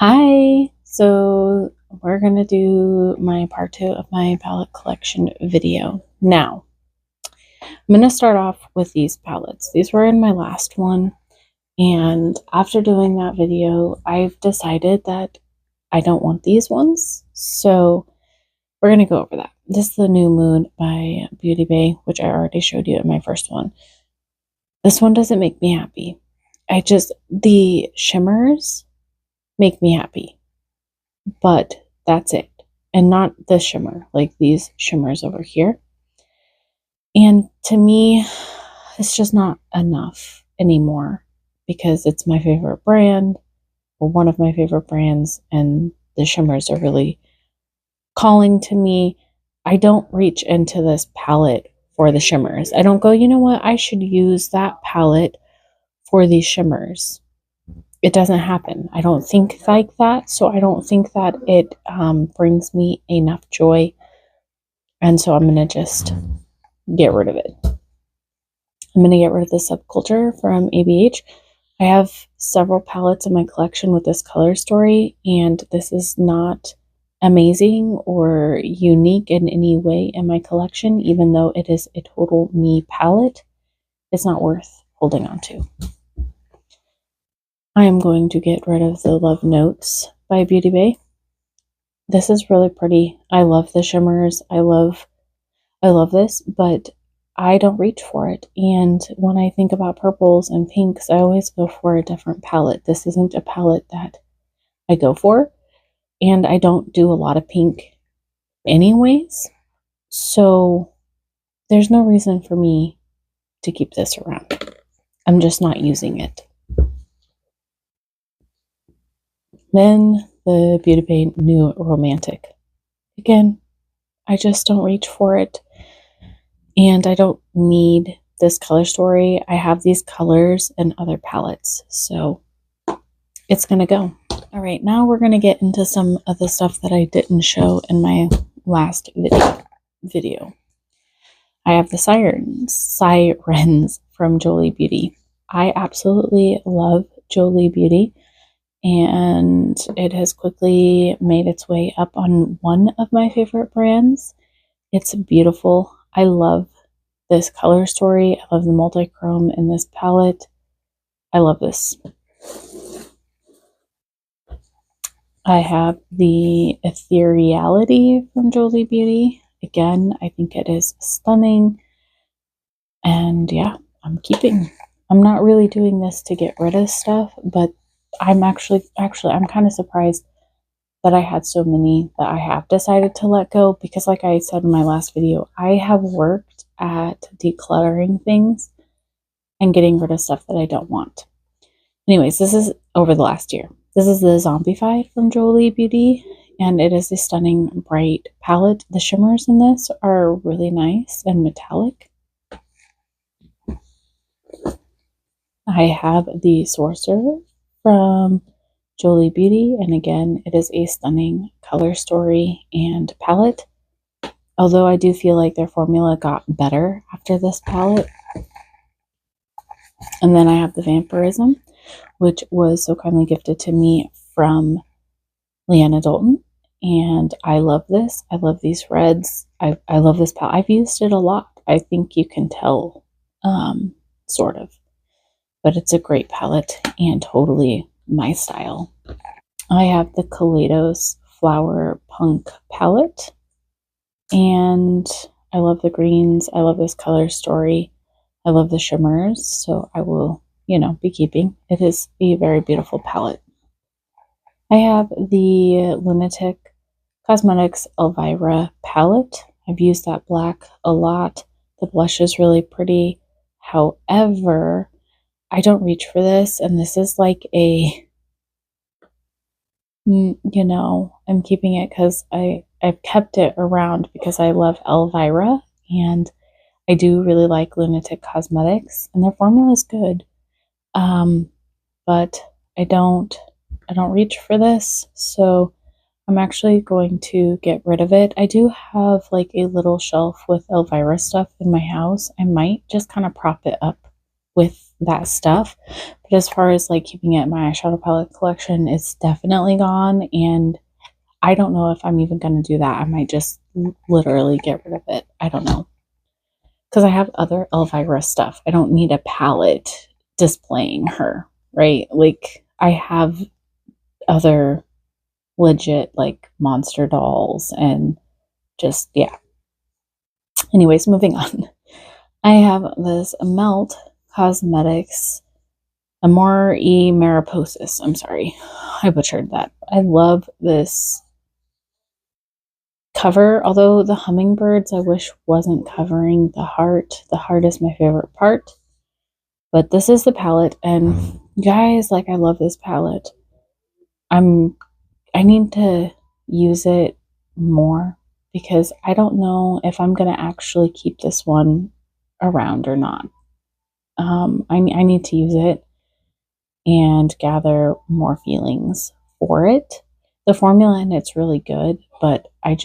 Hi! So we're gonna do my part 2 of my palette collection video. Now, I'm gonna start off with these palettes. These were in my last one, and after doing that video, I've decided that I don't want these ones. So we're gonna go over that. This is the New Moon by Beauty Bay, which I already showed you in my first one. This one doesn't make me happy. The shimmers make me happy. But that's it. And not the shimmer, like these shimmers over here. And to me, it's just not enough anymore because it's my favorite brand, or one of my favorite brands, and the shimmers are really calling to me. I don't reach into this palette for the shimmers. I don't go, you know what, I should use that palette for these shimmers. It doesn't happen. I don't think like that, so I don't think that it brings me enough joy, and so I'm gonna just get rid of it. I'm gonna get rid of the Subculture from ABH. I have several palettes in my collection with this color story, and this is not amazing or unique in any way in my collection, even though it is a total me palette. It's not worth holding on to. I am going to get rid of the Love Notes by Beauty Bay. This is really pretty. I love the shimmers. I love this, but I don't reach for it. And when I think about purples and pinks, I always go for a different palette. This isn't a palette that I go for, and I don't do a lot of pink anyways. So there's no reason for me to keep this around. I'm just not using it. Then the Beauty Bay New Romantic. Again, I just don't reach for it, and I don't need this color story. I have these colors in other palettes, so it's gonna go. All right, now we're gonna get into some of the stuff that I didn't show in my last video. I have the Sirens from Jolie Beauty. I absolutely love Jolie Beauty, and it has quickly made its way up on one of my favorite brands. It's beautiful. I love this color story. I love the multi-chrome in this palette. I love this. I have the Ethereality from Jolie Beauty. Again, I think it is stunning. And yeah, I'm keeping. I'm not really doing this to get rid of stuff, but I'm I'm kind of surprised that I had so many that I have decided to let go, because like I said in my last video, I have worked at decluttering things and getting rid of stuff that I don't want. Anyways, this is over the last year. This is the Zombified from Jolie Beauty, and it is a stunning bright palette. The shimmers in this are really nice and metallic. I have the Sorcerer from Jolie Beauty, and again, it is a stunning color story and palette, although I do feel like their formula got better after this palette. And then I have the Vampirism, which was so kindly gifted to me from Leanna Dalton, and I love this. I love these reds. I love this palette. I've used it a lot. I think you can tell, sort of, but it's a great palette and totally my style. I have the Kaleidos Flower Punk palette, and I love the greens. I love this color story. I love the shimmers, so I will, be keeping. It is a very beautiful palette. I have the Lunatic Cosmetics Elvira palette. I've used that black a lot. The blush is really pretty. However, I don't reach for this, and this is like I'm keeping it because I've kept it around because I love Elvira, and I do really like Lunatic Cosmetics, and their formula is good. But I don't reach for this, so I'm actually going to get rid of it. I do have like a little shelf with Elvira stuff in my house. I might just kind of prop it up with that stuff, but But as far as like keeping it in my eyeshadow palette collection, it's definitely gone. And I don't know if I'm even going to do that. I might just literally get rid of it. I don't know. Because I have other Elvira stuff. I don't need a palette displaying her, right? Like, I have other legit, like, monster dolls and just, yeah. Anyways, moving on. I have this Melt Cosmetics Amor e Mariposis. I'm sorry, I butchered that. I love this cover, although the hummingbirds I wish wasn't covering the heart. The heart is my favorite part. But this is the palette, and guys, like, I love this palette. I need to use it more because I don't know if I'm gonna actually keep this one around or not. I need to use it and gather more feelings for it. The formula in it's really good, but I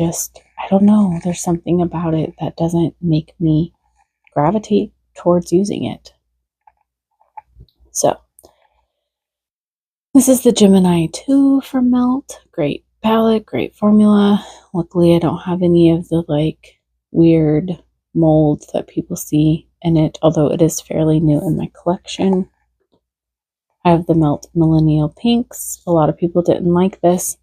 don't know. There's something about it that doesn't make me gravitate towards using it. So, this is the Gemini 2 from Melt. Great palette, great formula. Luckily, I don't have any of the like weird molds that people see in it, although it is fairly new in my collection. I have the Melt Millennial Pinks. A lot of people didn't like this.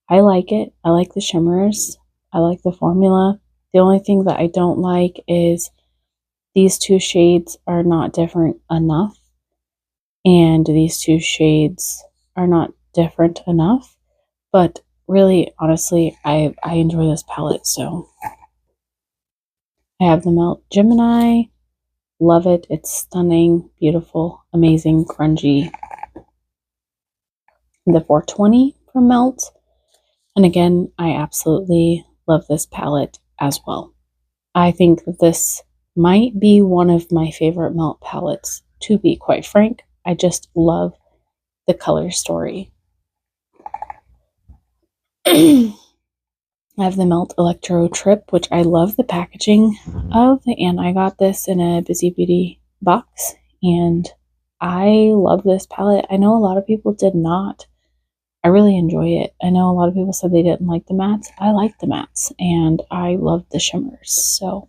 I like it. I like the shimmers. I like the formula. The only thing that I don't like is these two shades are not different enough. And these two shades are not different enough. But really, honestly, I enjoy this palette. So I have the Melt Gemini. Love it. It's stunning, beautiful, amazing, grungy. The 420 from Melt. And again, I absolutely love this palette as well. I think that this might be one of my favorite Melt palettes, to be quite frank. I just love the color story. I have the Melt Electro Trip, which I love the packaging of, and I got this in a Busy Beauty box, and I love this palette. I know a lot of people did not. I really enjoy it. I know a lot of people said they didn't like the mattes. I like the mattes, and I love the shimmers. So,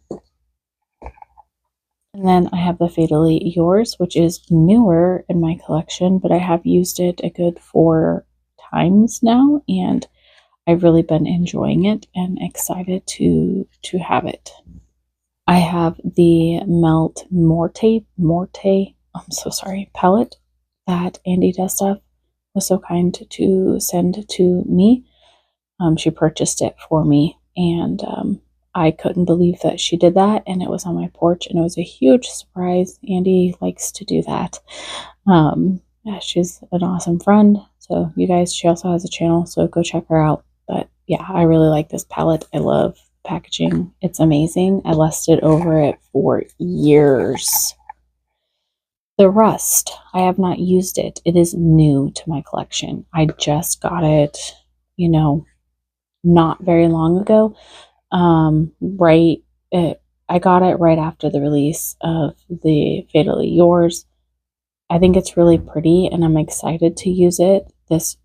and then I have the Fatally Yours, which is newer in my collection, but I have used it a good 4 times now, and I've really been enjoying it and excited to have it. I have the Melt Morte, I'm so sorry, palette that Andy Desta was so kind to send to me. She purchased it for me, and I couldn't believe that she did that, and it was on my porch, and it was a huge surprise. Andy likes to do that. Yeah, she's an awesome friend. So you guys, she also has a channel, so go check her out. But yeah, I really like this palette. I love the packaging. It's amazing. I lusted over it for years. The Rust, I have not used it. It is new to my collection. I just got it, not very long ago. I got it right after the release of the Fatally Yours. I think it's really pretty, and I'm excited to use it. This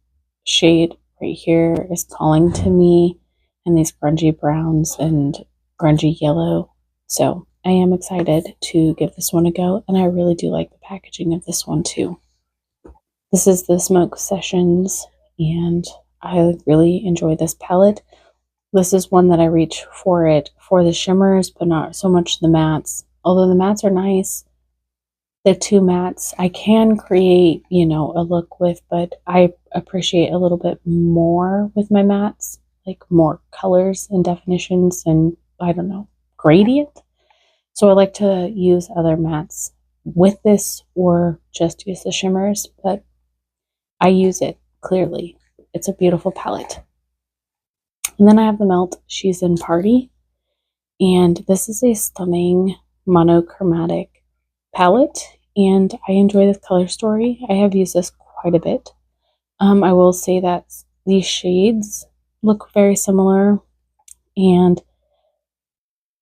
shade right here is calling to me, and these grungy browns and grungy yellow. So I am excited to give this one a go, and I really do like the packaging of this one too. This is the Smoke Sessions, and I really enjoy this palette. This is one that I reach for it for the shimmers, but not so much the mattes. Although the mattes are nice, the 2 mattes I can create, a look with, but I appreciate a little bit more with my mattes, like more colors and definitions and, I don't know, gradient. So I like to use other mattes with this or just use the shimmers, but I use it clearly. It's a beautiful palette. And then I have the Melt She's in Party, and this is a stunning monochromatic palette, and I enjoy this color story. I have used this quite a bit. I will say that these shades look very similar, and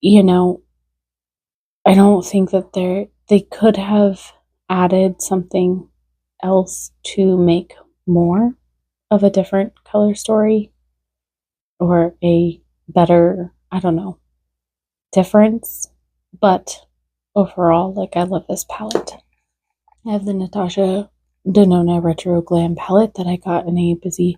I don't think that they could have added something else to make more of a different color story or a better, I don't know, difference. But overall, like, I love this palette. I have the Natasha Denona Retro Glam palette that I got in a Busy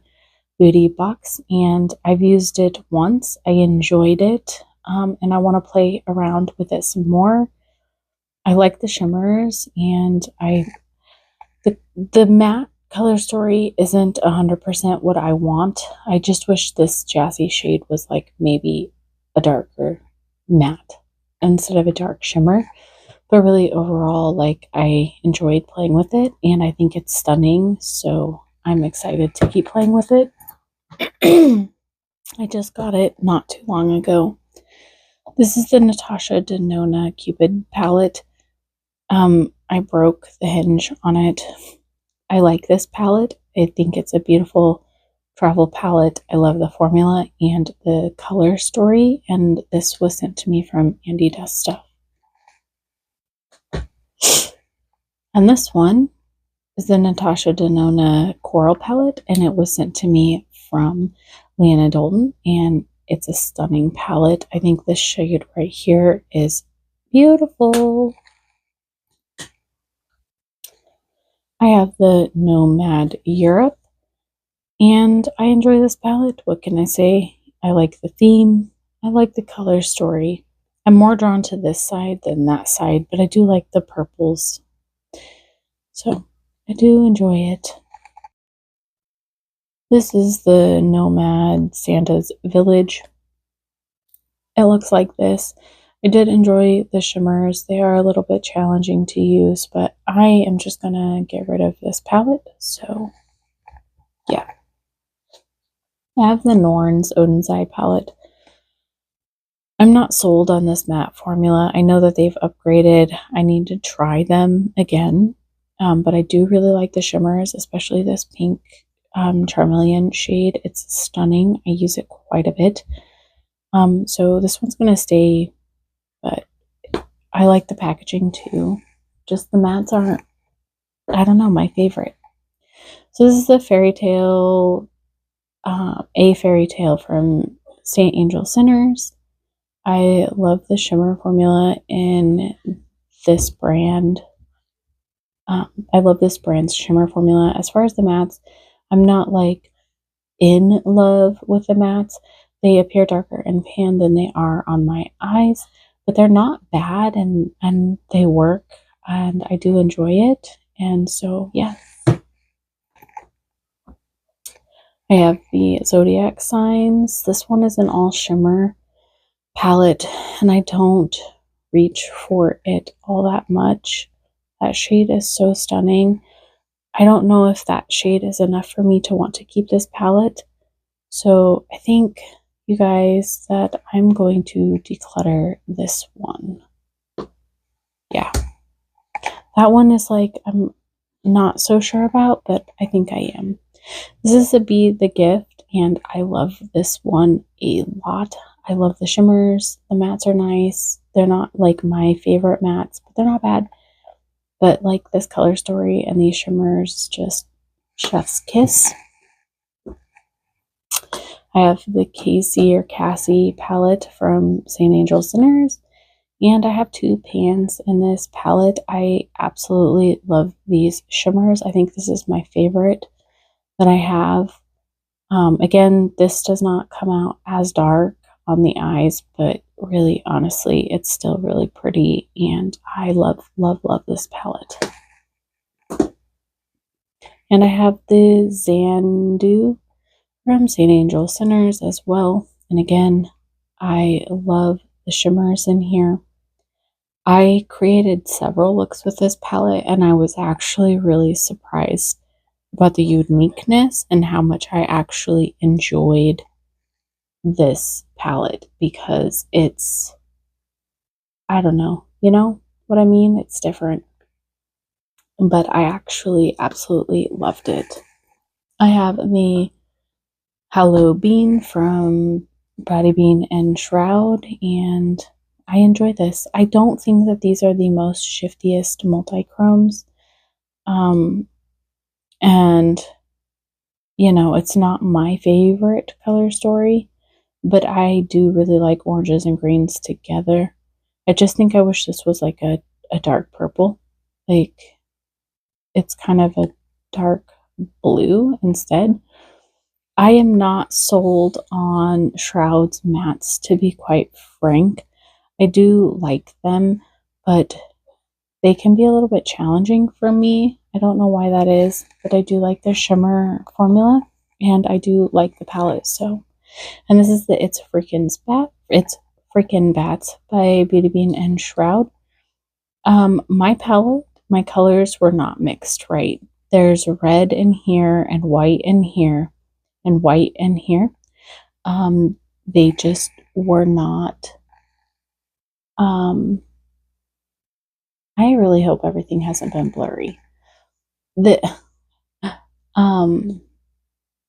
Beauty box, and I've used it once. I enjoyed it, and I want to play around with it some more. I like the shimmers, and the matte color story isn't 100% what I want. I just wish this Jazzy shade was like maybe a darker matte instead of a dark shimmer. But really overall, like, I enjoyed playing with it, and I think it's stunning, so I'm excited to keep playing with it. I just got it not too long ago. This is the Natasha Denona Cupid palette. I broke the hinge on it. I like this palette. I think it's a beautiful travel palette. I love the formula and the color story, and this was sent to me from Andy Does Stuff. And this one is the Natasha Denona Coral palette, and it was sent to me from Leanna Dolton, and it's a stunning palette. I think this shade right here is beautiful. I have the Nomad Europe, and I enjoy this palette. What can I say? I like the theme. I like the color story. I'm more drawn to this side than that side, but I do like the purples. So I do enjoy it. This is the Nomad Santa's Village. It looks like this. I did enjoy the shimmers. They are a little bit challenging to use, but I am just going to get rid of this palette. So, yeah. I have the Norns Odin's Eye palette. I'm not sold on this matte formula. I know that they've upgraded. I need to try them again. But I do really like the shimmers, especially this pink Charmeleon shade. It's stunning. I use it quite a bit. So this one's going to stay, but I like the packaging too. Just the mattes aren't, I don't know, my favorite. So this is the Fairy Tale, a Fairy Tale from St. Angel Sinners. I love the shimmer formula in this brand. I love this brand's shimmer formula. As far as the mattes, I'm not like in love with the mattes. They appear darker in pan than they are on my eyes, but they're not bad, and they work, and I do enjoy it. And so, yeah. I have the Zodiac Signs. This one is an all shimmer palette, and I don't reach for it all that much. That shade is so stunning. I don't know if that shade is enough for me to want to keep this palette. So I think, you guys, that I'm going to declutter this one. Yeah. That one is like, I'm not so sure about, but I think I am. This is the Be the Gift, and I love this one a lot. I love the shimmers. The mattes are nice. They're not like my favorite mattes, but they're not bad. But like this color story and these shimmers, just chef's kiss. I have the Casey or Cassie palette from St. Angel Sinners, and I have two pans in this palette. I absolutely love these shimmers. I think this is my favorite that I have. Again, this does not come out as dark on the eyes, but really, honestly, it's still really pretty, and I love, love, love this palette. And I have the Xandu from St. Angel Sinners as well. And again, I love the shimmers in here. I created several looks with this palette, and I was actually really surprised about the uniqueness and how much I actually enjoyed this palette, because it's, I don't know, you know what I mean? It's different. But I actually absolutely loved it. I have the Hello Bean from Bratty Bean and Shroud, and I enjoy this. I don't think that these are the most shiftiest multi-chromes. And, you know, it's not my favorite color story, but I do really like oranges and greens together. I just think I wish this was like a dark purple. Like, it's kind of a dark blue instead. I am not sold on Shroud's mattes, to be quite frank. I do like them, but they can be a little bit challenging for me. I don't know why that is, but I do like their shimmer formula, and I do like the palette. So, and this is the It's Freaking Bats by Beauty Bean and Shroud. My palette, my colors were not mixed right. There's red in here and white in here and white in here. They just were not. I really hope everything hasn't been blurry.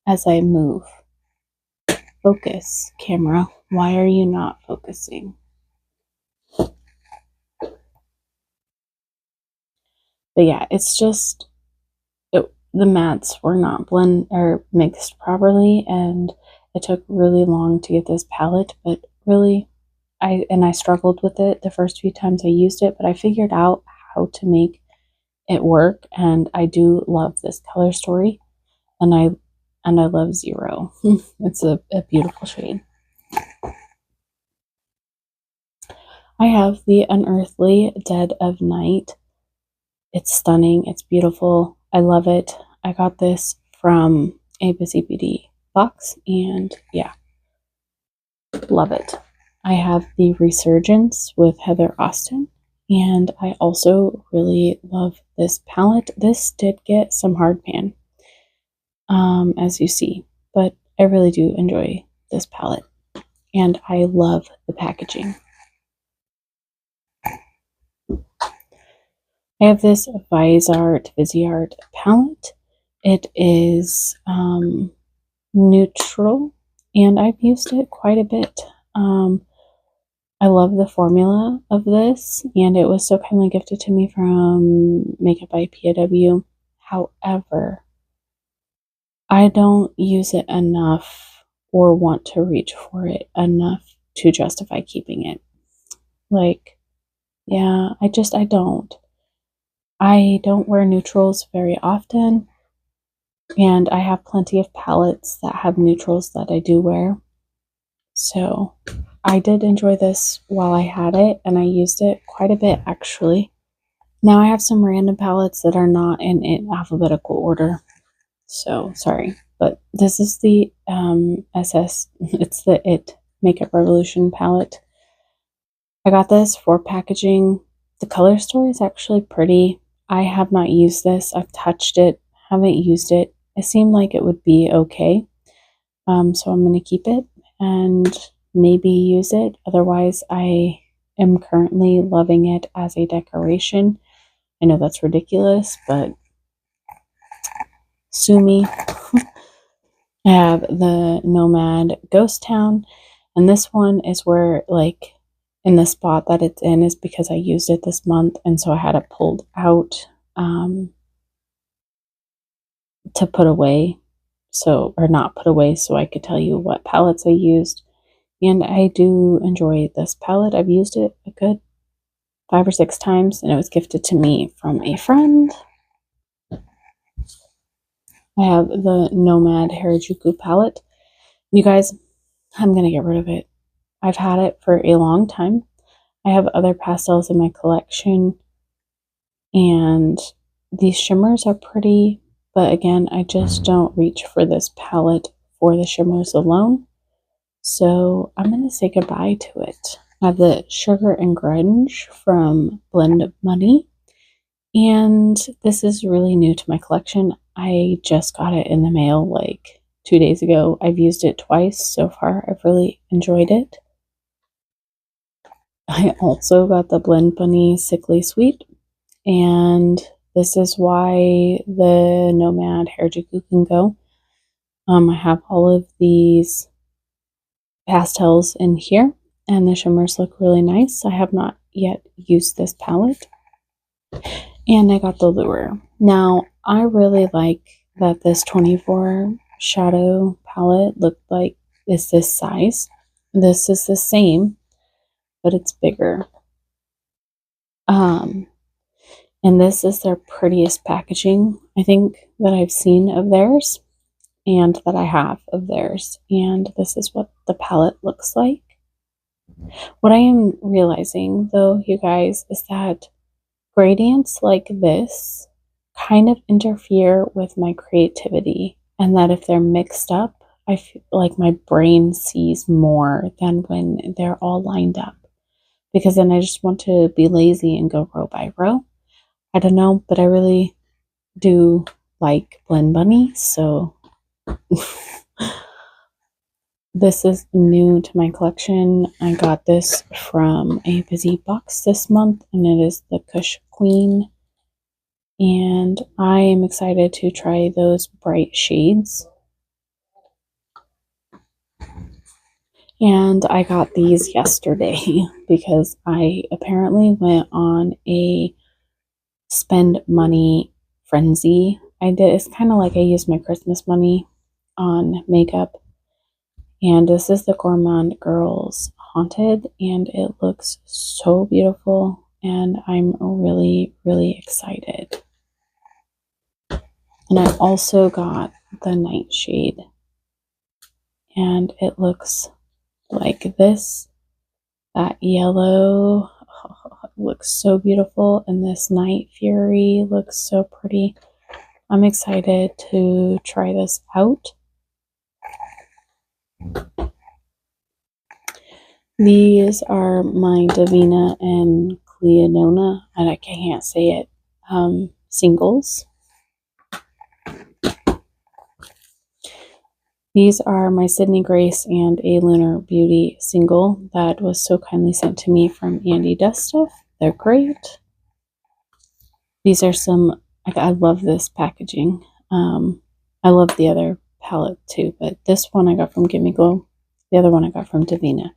As I move, focus, camera. Why are you not focusing? But yeah, it's just the mattes were not blend or mixed properly, and it took really long to get this palette. But really, I struggled with it the first few times I used it, but I figured out how to make it work, and I do love this color story, and I love Zero. It's a beautiful shade. I have the Unearthly Dead of Night. It's stunning. It's beautiful. I love it. I got this from a Busy Beauty box, and yeah, love it. I have the Resurgence with Heather Austin, and I also really love this palette. This did get some hard pan, as you see, but I really do enjoy this palette, and I love the packaging. I have this Viseart palette. It is neutral, and I've used it quite a bit. I love the formula of this, and it was so kindly gifted to me from Makeup by POW. However, I don't use it enough or want to reach for it enough to justify keeping it. Like, yeah, I don't. I don't wear neutrals very often, and I have plenty of palettes that have neutrals that I do wear. So I did enjoy this while I had it, and I used it quite a bit actually. Now I have some random palettes that are not in alphabetical order. So sorry, but this is the it's the It Makeup Revolution palette. I got this for packaging. The color story is actually pretty. I have not used this. I've touched it, haven't used it. It seemed like it would be okay. So I'm going to keep it and maybe use it. Otherwise, I am currently loving it as a decoration. I know that's ridiculous, but sue me. I have the Nomad Ghost Town, and this one is where, like, in the spot that it's in is because I used it this month, and so I had it pulled out to put away, or not put away, so I could tell you what palettes I used. And I do enjoy this palette. I've used it a good 5 or 6 times, and it was gifted to me from a friend. I have the Nomad Harajuku palette. You guys, I'm going to get rid of it. I've had it for a long time. I have other pastels in my collection, and these shimmers are pretty, but again, I just don't reach for this palette for the shimmers alone. So I'm going to say goodbye to it. I have the Sugar and Grunge from Blend Money, and this is really new to my collection. I just got it in the mail like 2 days ago. I've used it twice so far. I've really enjoyed it. I also got the Blend Bunny Sickly Sweet, and this is why the Nomad Harajuku can go. I have all of these pastels in here, and the shimmers look really nice. I have not yet used this palette. And I got the Lure. Now, I really like that this 24 shadow palette looked like is this size. This is the same, but it's bigger. And this is their prettiest packaging, I think, that I've seen of theirs and that I have of theirs. And this is what the palette looks like. What I am realizing, though, you guys, is that gradients like this kind of interfere with my creativity, and that if they're mixed up, I feel like my brain sees more than when they're all lined up, because then I just want to be lazy and go row by row. I don't know, but I really do like Blend Bunny, so this is new to my collection. I got this from a Busy Box this month, and it is the Kush Queen. And I am excited to try those bright shades. And I got these yesterday because I apparently went on a spend money frenzy. It's kind of like I used my Christmas money on makeup. And this is the Gourmand Girls Haunted, and it looks so beautiful, and I'm really, really excited. And I also got the Nightshade, and it looks like this. That yellow looks so beautiful, and this Night Fury looks so pretty. I'm excited to try this out. These are my Davina and Cleonona, and I can't say it, singles. These are my Sydney Grace and A Lunar Beauty single that was so kindly sent to me from Andy Dustuff. They're great. These are some, I love this packaging. I love the other palette too, but this one I got from Gimme Glow. The other one I got from Davina.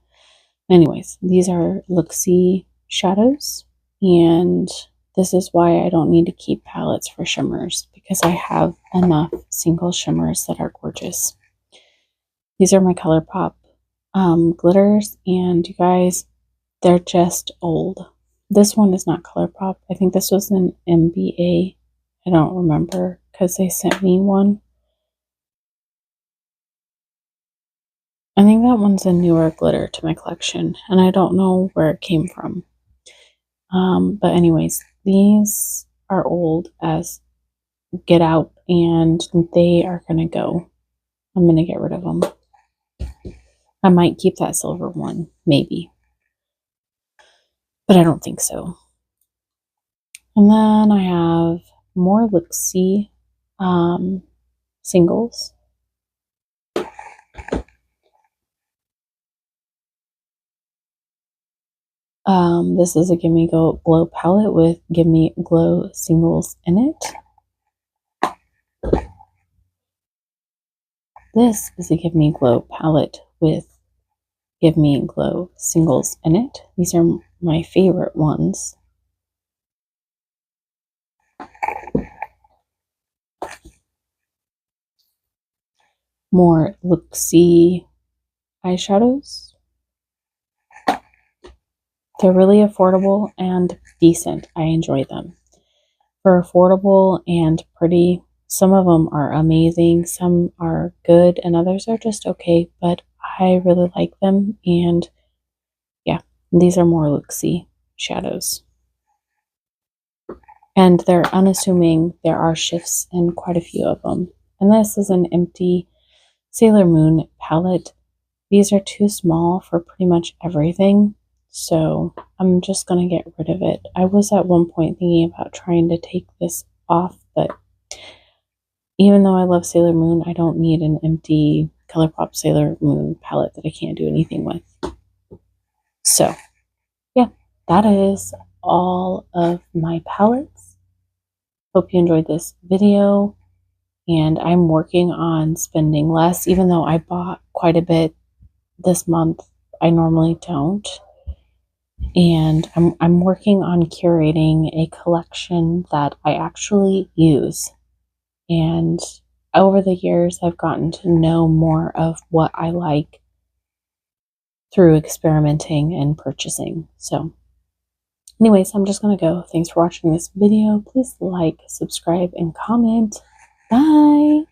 Anyways, these are Luxie shadows, and this is why I don't need to keep palettes for shimmers, because I have enough single shimmers that are gorgeous. These are my ColourPop glitters, and you guys, they're just old. This one is not ColourPop. I think this was an MBA. I don't remember because they sent me one. I think that one's a newer glitter to my collection, and I don't know where it came from. But anyways, these are old as get out, and they are going to go. I'm going to get rid of them. I might keep that silver one, maybe. But I don't think so. And then I have more Luxie singles. This is a Gimme Glow palette with Gimme Glow singles in it. This is a Gimme Glow palette with Gimme Glow singles in it. These are my favorite ones. More Luxie eyeshadows. They're really affordable and decent. I enjoy them. For affordable and pretty, some of them are amazing, some are good, and others are just okay, but I really like them. And yeah, these are more Luxie shadows. And they're unassuming. There are shifts in quite a few of them. And this is an empty Sailor Moon palette. These are too small for pretty much everything, so I'm just going to get rid of it. I was at one point thinking about trying to take this off, but even though I love Sailor Moon, I don't need an empty ColourPop Sailor Moon palette that I can't do anything with. So, yeah, that is all of my palettes. Hope you enjoyed this video, and I'm working on spending less, even though I bought quite a bit this month. I normally don't. And I'm working on curating a collection that I actually use. And over the years, I've gotten to know more of what I like through experimenting and purchasing. So anyways, I'm just going to go. Thanks for watching this video. Please like, subscribe, and comment. Bye.